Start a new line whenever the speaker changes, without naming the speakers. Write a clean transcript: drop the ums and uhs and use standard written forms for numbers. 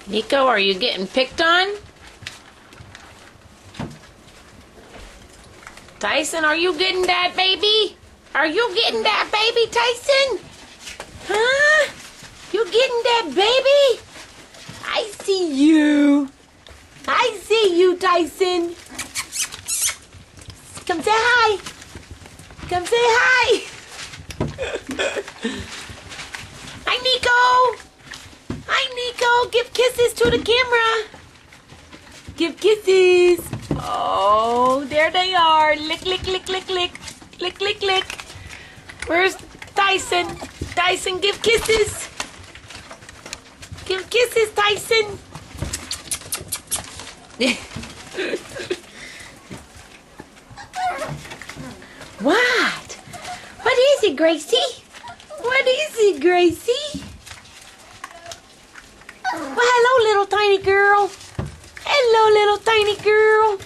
Nico, are you getting picked on? Tyson, are you getting that baby? Are you getting that baby, Tyson? Huh? You getting that baby? I see you. I see you, Tyson. Come say hi. Come say hi. Hi, Nico. Hi, Nico. Give kisses to the camera. Give kisses. Oh, there they are. Lick, lick, lick, lick, lick. Lick, lick, lick. Where's Tyson? Tyson, give kisses. Give kisses, Tyson. What? What is it, Gracie? What is it, Gracie? Well, hello, little tiny girl. Hello, little tiny girl.